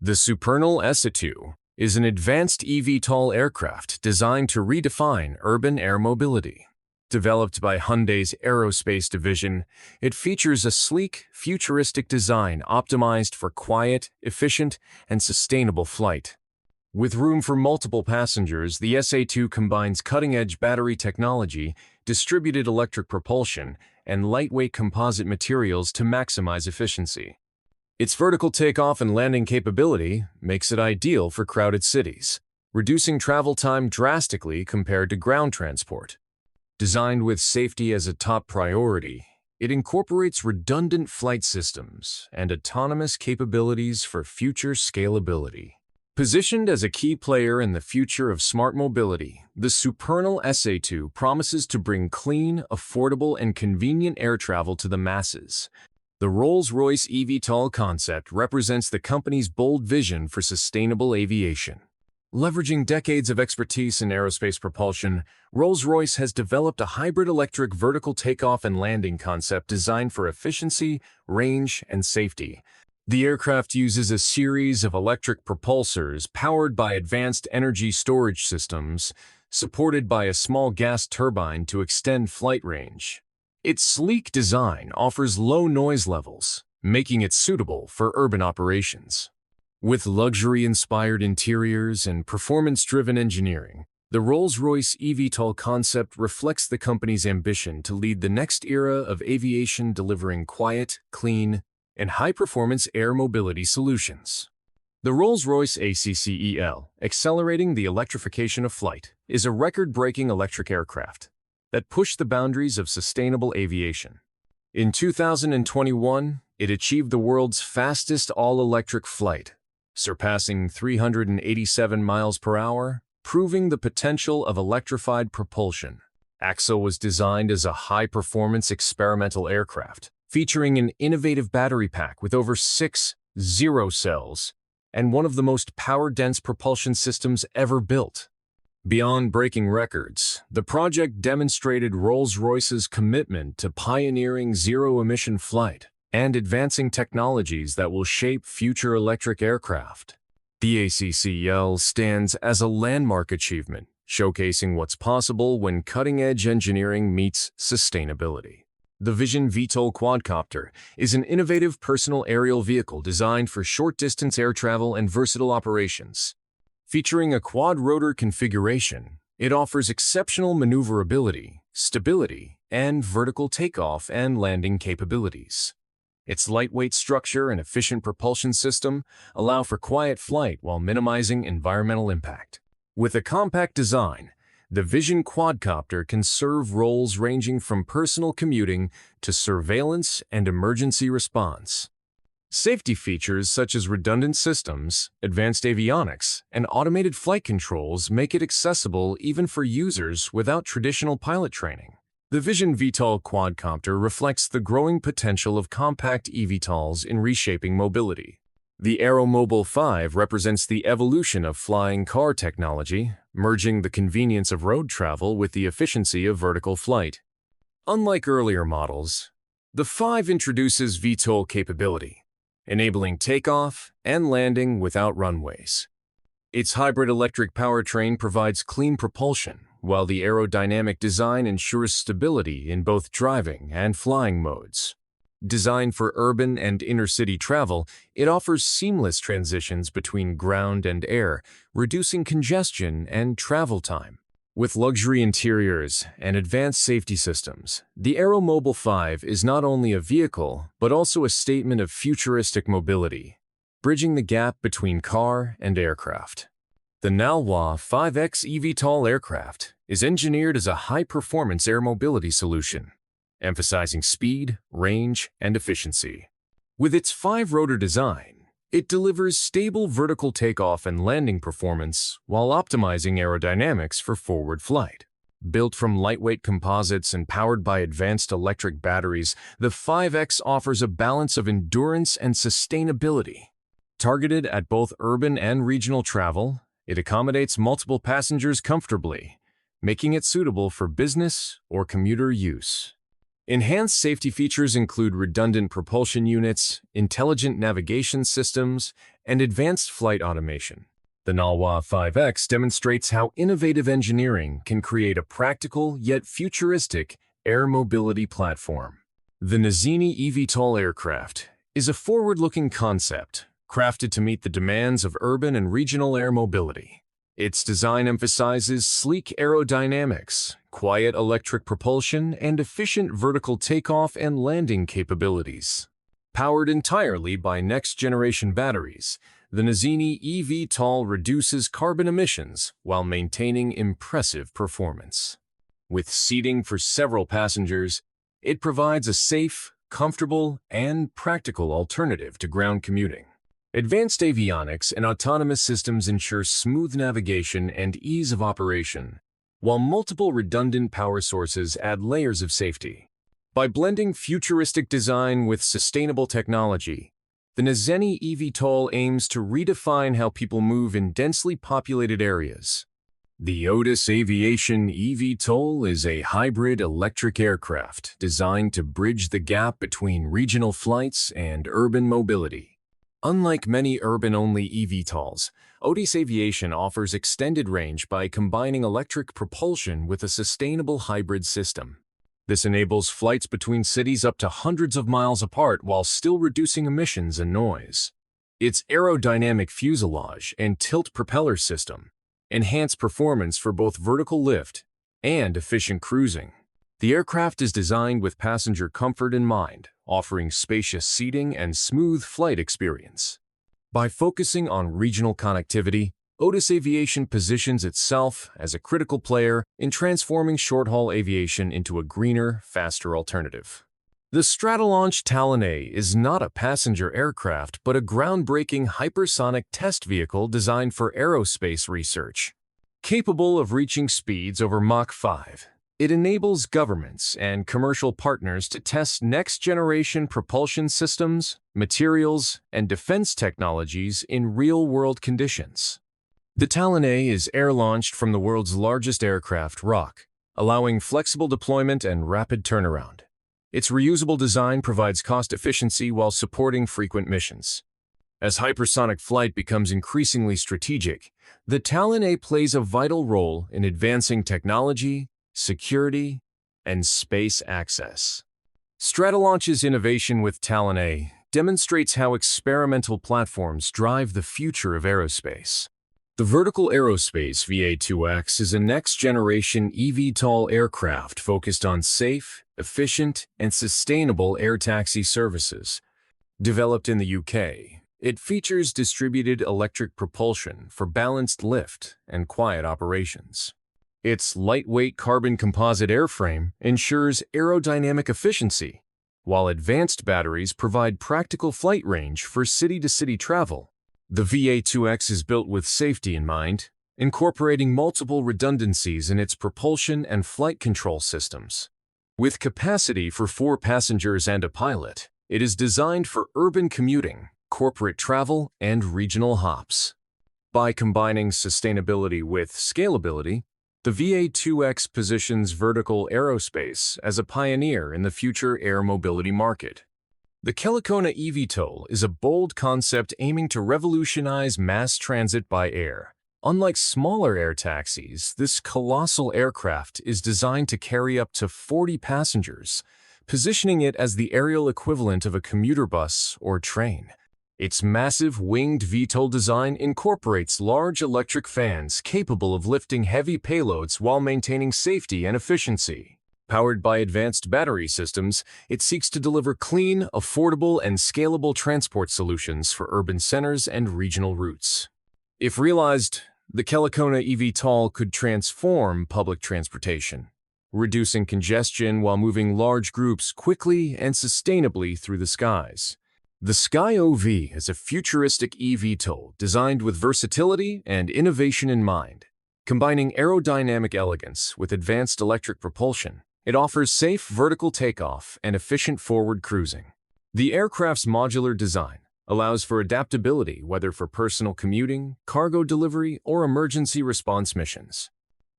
The Supernal SA-2 is an advanced eVTOL aircraft designed to redefine urban air mobility. Developed by Hyundai's aerospace division, it features a sleek, futuristic design optimized for quiet, efficient, and sustainable flight. With room for multiple passengers, the SA-2 combines cutting-edge battery technology, distributed electric propulsion, and lightweight composite materials to maximize efficiency. Its vertical takeoff and landing capability makes it ideal for crowded cities, reducing travel time drastically compared to ground transport. Designed with safety as a top priority, it incorporates redundant flight systems and autonomous capabilities for future scalability. Positioned as a key player in the future of smart mobility, the Supernal SA-2 promises to bring clean, affordable, and convenient air travel to the masses. The Rolls-Royce eVTOL concept represents the company's bold vision for sustainable aviation. Leveraging decades of expertise in aerospace propulsion, Rolls-Royce has developed a hybrid electric vertical takeoff and landing concept designed for efficiency, range, and safety. The aircraft uses a series of electric propulsors powered by advanced energy storage systems, supported by a small gas turbine to extend flight range. Its sleek design offers low noise levels, making it suitable for urban operations. With luxury-inspired interiors and performance-driven engineering, the Rolls-Royce eVTOL concept reflects the company's ambition to lead the next era of aviation, delivering quiet, clean, and high-performance air mobility solutions. The Rolls-Royce ACCEL, Accelerating the Electrification of Flight, is a record-breaking electric aircraft that pushed the boundaries of sustainable aviation. In 2021, it achieved the world's fastest all-electric flight, surpassing 387 miles per hour, proving the potential of electrified propulsion. ACCEL was designed as a high-performance experimental aircraft, featuring an innovative battery pack with over 6 cells and one of the most power-dense propulsion systems ever built. Beyond breaking records, the project demonstrated Rolls-Royce's commitment to pioneering zero-emission flight and advancing technologies that will shape future electric aircraft. The ACCEL stands as a landmark achievement, showcasing what's possible when cutting-edge engineering meets sustainability. The Vision VTOL quadcopter is an innovative personal aerial vehicle designed for short-distance air travel and versatile operations. Featuring a quad-rotor configuration, it offers exceptional maneuverability, stability, and vertical takeoff and landing capabilities. Its lightweight structure and efficient propulsion system allow for quiet flight while minimizing environmental impact. With a compact design, the Vision quadcopter can serve roles ranging from personal commuting to surveillance and emergency response. Safety features such as redundant systems, advanced avionics, and automated flight controls make it accessible even for users without traditional pilot training. The Vision VTOL quadcopter reflects the growing potential of compact eVTOLs in reshaping mobility. The Aeromobile 5 represents the evolution of flying car technology, merging the convenience of road travel with the efficiency of vertical flight. Unlike earlier models, the 5 introduces VTOL capability, enabling takeoff and landing without runways. Its hybrid electric powertrain provides clean propulsion, while the aerodynamic design ensures stability in both driving and flying modes. Designed for urban and inner-city travel, it offers seamless transitions between ground and air, reducing congestion and travel time. With luxury interiors and advanced safety systems, the Aeromobile 5 is not only a vehicle, but also a statement of futuristic mobility, bridging the gap between car and aircraft. The Nalwa 5X eVTOL aircraft is engineered as a high-performance air mobility solution, emphasizing speed, range, and efficiency. With its 5-rotor design, it delivers stable vertical takeoff and landing performance while optimizing aerodynamics for forward flight. Built from lightweight composites and powered by advanced electric batteries, the 5X offers a balance of endurance and sustainability. Targeted at both urban and regional travel, it accommodates multiple passengers comfortably, making it suitable for business or commuter use. Enhanced safety features include redundant propulsion units, intelligent navigation systems, and advanced flight automation. The Nalwa 5X demonstrates how innovative engineering can create a practical yet futuristic air mobility platform. The Nazini eVTOL aircraft is a forward-looking concept crafted to meet the demands of urban and regional air mobility. Its design emphasizes sleek aerodynamics, quiet electric propulsion, and efficient vertical takeoff and landing capabilities. Powered entirely by next-generation batteries, the Nazini eVTOL reduces carbon emissions while maintaining impressive performance. With seating for several passengers, it provides a safe, comfortable, and practical alternative to ground commuting. Advanced avionics and autonomous systems ensure smooth navigation and ease of operation, while multiple redundant power sources add layers of safety. By blending futuristic design with sustainable technology, the Nazini eVTOL aims to redefine how people move in densely populated areas. The Otis Aviation eVTOL is a hybrid electric aircraft designed to bridge the gap between regional flights and urban mobility. Unlike many urban-only eVTOLs, Otis Aviation offers extended range by combining electric propulsion with a sustainable hybrid system. This enables flights between cities up to hundreds of miles apart while still reducing emissions and noise. Its aerodynamic fuselage and tilt propeller system enhance performance for both vertical lift and efficient cruising. The aircraft is designed with passenger comfort in mind, offering spacious seating and smooth flight experience. By focusing on regional connectivity, Otis Aviation positions itself as a critical player in transforming short-haul aviation into a greener, faster alternative. The Stratolaunch Talon A is not a passenger aircraft but a groundbreaking hypersonic test vehicle designed for aerospace research. Capable of reaching speeds over Mach 5, it enables governments and commercial partners to test next-generation propulsion systems, materials, and defense technologies in real-world conditions. The Talon A is air-launched from the world's largest aircraft, Rock, allowing flexible deployment and rapid turnaround. Its reusable design provides cost efficiency while supporting frequent missions. As hypersonic flight becomes increasingly strategic, the Talon A plays a vital role in advancing technology, security, and space access. Stratolaunch's innovation with Talon A demonstrates how experimental platforms drive the future of aerospace. The Vertical Aerospace VA2X is a next-generation eVTOL aircraft focused on safe, efficient, and sustainable air taxi services. Developed in the UK, it features distributed electric propulsion for balanced lift and quiet operations. Its lightweight carbon composite airframe ensures aerodynamic efficiency, while advanced batteries provide practical flight range for city-to-city travel. The VA2X is built with safety in mind, incorporating multiple redundancies in its propulsion and flight control systems. With capacity for 4 passengers and a pilot, it is designed for urban commuting, corporate travel, and regional hops. By combining sustainability with scalability, the VA2X positions Vertical Aerospace as a pioneer in the future air mobility market. The Kellicona eVTOL is a bold concept aiming to revolutionize mass transit by air. Unlike smaller air taxis, this colossal aircraft is designed to carry up to 40 passengers, positioning it as the aerial equivalent of a commuter bus or train. Its massive winged VTOL design incorporates large electric fans capable of lifting heavy payloads while maintaining safety and efficiency. Powered by advanced battery systems, it seeks to deliver clean, affordable, and scalable transport solutions for urban centers and regional routes. If realized, the Kellicona eVTOL could transform public transportation, reducing congestion while moving large groups quickly and sustainably through the skies. The SkyOV is a futuristic eVTOL designed with versatility and innovation in mind. Combining aerodynamic elegance with advanced electric propulsion, it offers safe vertical takeoff and efficient forward cruising. The aircraft's modular design allows for adaptability whether for personal commuting, cargo delivery, or emergency response missions.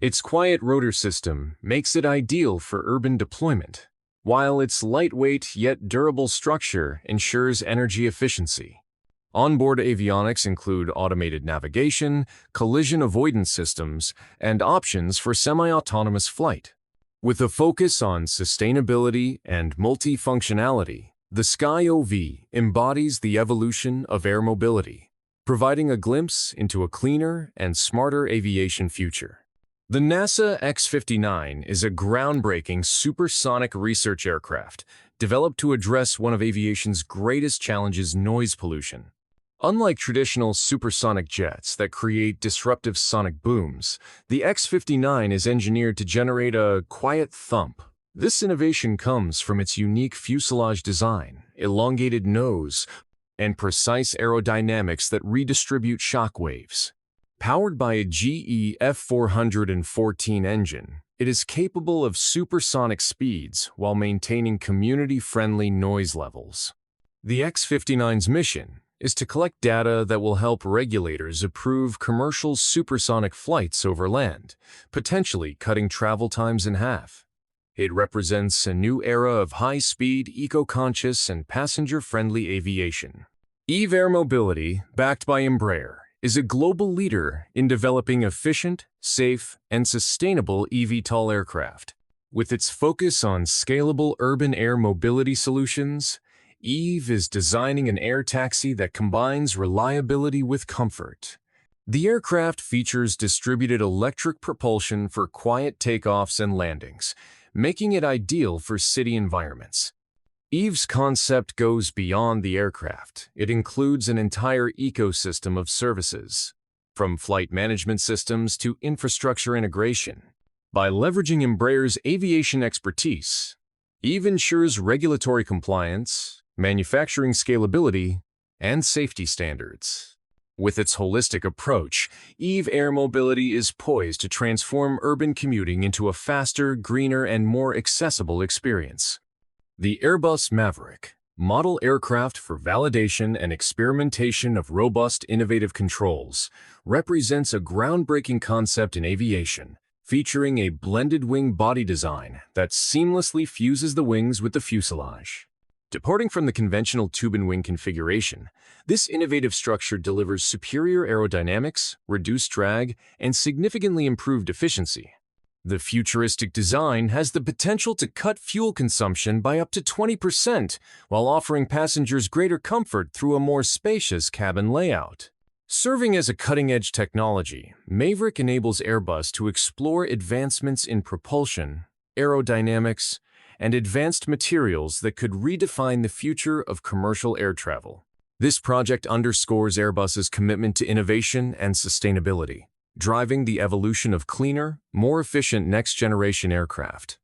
Its quiet rotor system makes it ideal for urban deployment, while its lightweight yet durable structure ensures energy efficiency. Onboard avionics include automated navigation, collision avoidance systems, and options for semi-autonomous flight. With a focus on sustainability and multifunctionality, the SkyOV embodies the evolution of air mobility, providing a glimpse into a cleaner and smarter aviation future. The NASA X-59 is a groundbreaking supersonic research aircraft developed to address one of aviation's greatest challenges: noise pollution. Unlike traditional supersonic jets that create disruptive sonic booms, the X-59 is engineered to generate a quiet thump. This innovation comes from its unique fuselage design, elongated nose, and precise aerodynamics that redistribute shock waves. Powered by a GE F414 engine, it is capable of supersonic speeds while maintaining community-friendly noise levels. The X-59's mission is to collect data that will help regulators approve commercial supersonic flights over land, potentially cutting travel times in half. It represents a new era of high-speed, eco-conscious, and passenger-friendly aviation. Eve Air Mobility, backed by Embraer, is a global leader in developing efficient, safe, and sustainable eVTOL aircraft. With its focus on scalable urban air mobility solutions, Eve is designing an air taxi that combines reliability with comfort. The aircraft features distributed electric propulsion for quiet takeoffs and landings, making it ideal for city environments. Eve's concept goes beyond the aircraft. It includes an entire ecosystem of services, from flight management systems to infrastructure integration. By leveraging Embraer's aviation expertise, Eve ensures regulatory compliance, manufacturing scalability, and safety standards. With its holistic approach, Eve Air Mobility is poised to transform urban commuting into a faster, greener, and more accessible experience. The Airbus Maverick, model aircraft for validation and experimentation of robust, innovative controls, represents a groundbreaking concept in aviation, featuring a blended wing body design that seamlessly fuses the wings with the fuselage. Departing from the conventional tube-and-wing configuration, this innovative structure delivers superior aerodynamics, reduced drag, and significantly improved efficiency. The futuristic design has the potential to cut fuel consumption by up to 20% while offering passengers greater comfort through a more spacious cabin layout. Serving as a cutting-edge technology, Maverick enables Airbus to explore advancements in propulsion, aerodynamics, and advanced materials that could redefine the future of commercial air travel. This project underscores Airbus's commitment to innovation and sustainability, driving the evolution of cleaner, more efficient next-generation aircraft.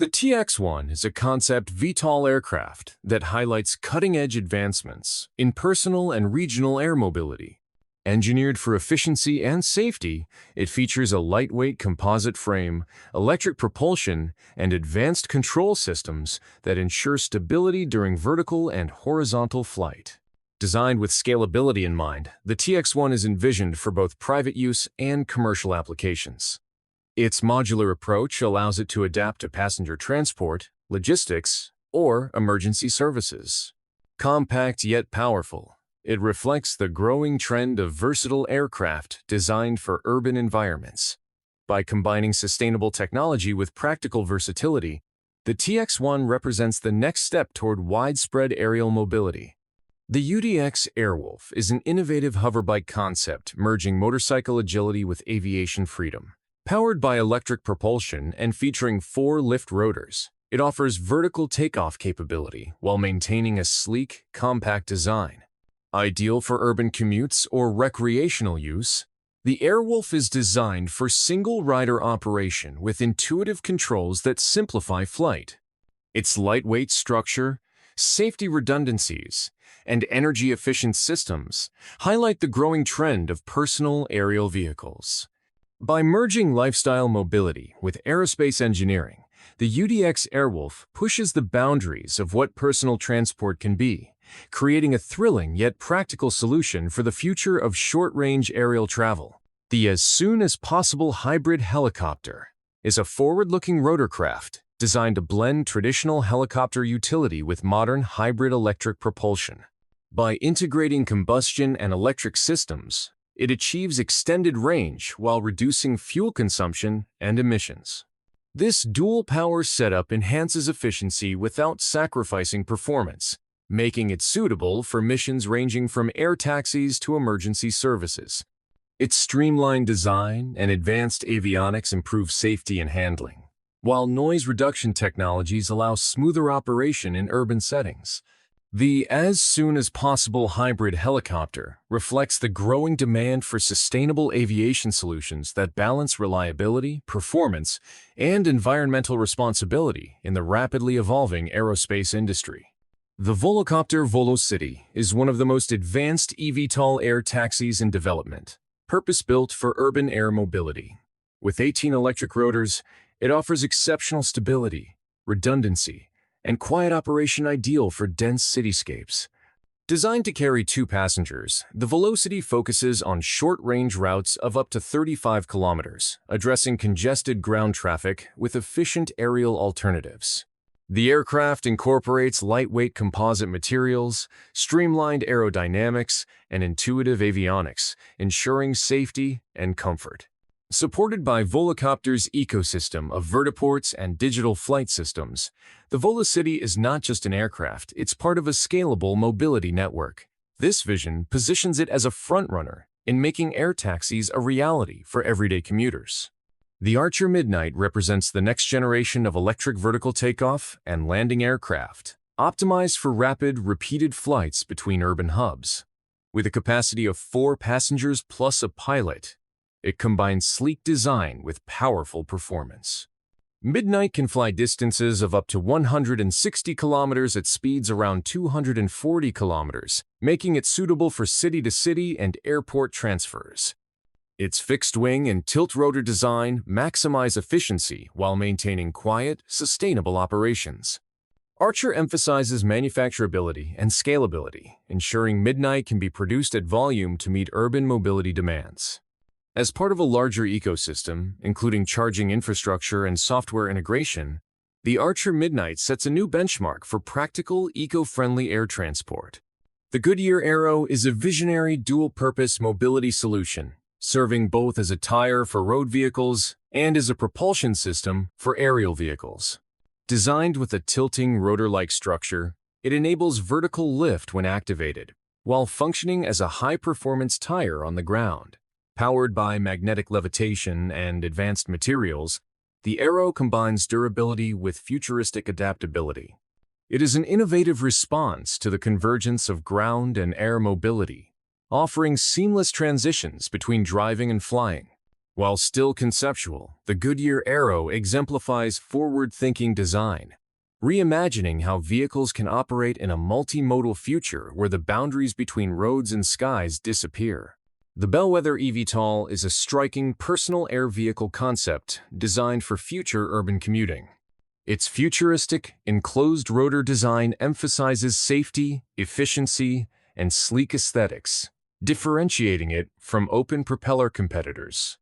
The TX-1 is a concept VTOL aircraft that highlights cutting-edge advancements in personal and regional air mobility. Engineered for efficiency and safety, it features a lightweight composite frame, electric propulsion, and advanced control systems that ensure stability during vertical and horizontal flight. Designed with scalability in mind, the TX-1 is envisioned for both private use and commercial applications. Its modular approach allows it to adapt to passenger transport, logistics, or emergency services. Compact yet powerful, it reflects the growing trend of versatile aircraft designed for urban environments. By combining sustainable technology with practical versatility, the TX-1 represents the next step toward widespread aerial mobility. The UDX Airwolf is an innovative hoverbike concept merging motorcycle agility with aviation freedom. Powered by electric propulsion and featuring 4 lift rotors, it offers vertical takeoff capability while maintaining a sleek, compact design. Ideal for urban commutes or recreational use, the Airwolf is designed for single-rider operation with intuitive controls that simplify flight. Its lightweight structure, safety redundancies, and energy-efficient systems highlight the growing trend of personal aerial vehicles. By merging lifestyle mobility with aerospace engineering, the UDX Airwolf pushes the boundaries of what personal transport can be, creating a thrilling yet practical solution for the future of short-range aerial travel. The as-soon-as-possible hybrid helicopter is a forward-looking rotorcraft designed to blend traditional helicopter utility with modern hybrid electric propulsion. By integrating combustion and electric systems, it achieves extended range while reducing fuel consumption and emissions. This dual-power setup enhances efficiency without sacrificing performance, making it suitable for missions ranging from air taxis to emergency services. Its streamlined design and advanced avionics improve safety and handling, while noise reduction technologies allow smoother operation in urban settings. The as-soon-as-possible hybrid helicopter reflects the growing demand for sustainable aviation solutions that balance reliability, performance, and environmental responsibility in the rapidly evolving aerospace industry. The Volocopter VoloCity is one of the most advanced eVTOL air taxis in development, purpose-built for urban air mobility. With 18 electric rotors, it offers exceptional stability, redundancy, and quiet operation ideal for dense cityscapes. Designed to carry 2 passengers, the VoloCity focuses on short-range routes of up to 35 kilometers, addressing congested ground traffic with efficient aerial alternatives. The aircraft incorporates lightweight composite materials, streamlined aerodynamics, and intuitive avionics, ensuring safety and comfort. Supported by Volocopter's ecosystem of vertiports and digital flight systems, the VoloCity is not just an aircraft, it's part of a scalable mobility network. This vision positions it as a frontrunner in making air taxis a reality for everyday commuters. The Archer Midnight represents the next generation of electric vertical takeoff and landing aircraft, optimized for rapid, repeated flights between urban hubs. With a capacity of 4 passengers plus a pilot, it combines sleek design with powerful performance. Midnight can fly distances of up to 160 kilometers at speeds around 240 kilometers, making it suitable for city-to-city and airport transfers. Its fixed-wing and tilt-rotor design maximize efficiency while maintaining quiet, sustainable operations. Archer emphasizes manufacturability and scalability, ensuring Midnight can be produced at volume to meet urban mobility demands. As part of a larger ecosystem, including charging infrastructure and software integration, the Archer Midnight sets a new benchmark for practical, eco-friendly air transport. The Goodyear Aero is a visionary dual-purpose mobility solution, serving both as a tire for road vehicles and as a propulsion system for aerial vehicles. Designed with a tilting rotor-like structure, it enables vertical lift when activated, while functioning as a high-performance tire on the ground. Powered by magnetic levitation and advanced materials, the Aero combines durability with futuristic adaptability. It is an innovative response to the convergence of ground and air mobility, offering seamless transitions between driving and flying. While still conceptual, the Goodyear Aero exemplifies forward-thinking design, reimagining how vehicles can operate in a multimodal future where the boundaries between roads and skies disappear. The Bellwether eVTOL is a striking personal air vehicle concept designed for future urban commuting. Its futuristic, enclosed rotor design emphasizes safety, efficiency, and sleek aesthetics, differentiating it from open propeller competitors.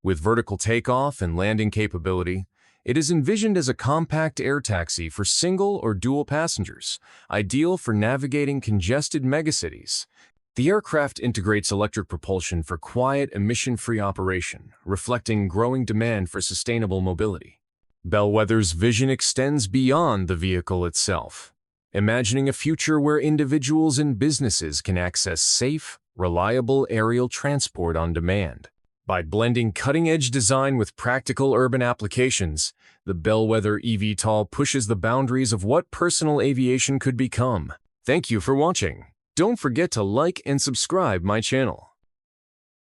With vertical takeoff and landing capability, it is envisioned as a compact air taxi for single or dual passengers, ideal for navigating congested megacities. The aircraft integrates electric propulsion for quiet, emission-free operation, reflecting growing demand for sustainable mobility. Bellwether's vision extends beyond the vehicle itself, imagining a future where individuals and businesses can access safe, reliable aerial transport on demand. By blending cutting-edge design with practical urban applications, the Bellwether eVTOL pushes the boundaries of what personal aviation could become. Thank you for watching. Don't forget to like and subscribe my channel.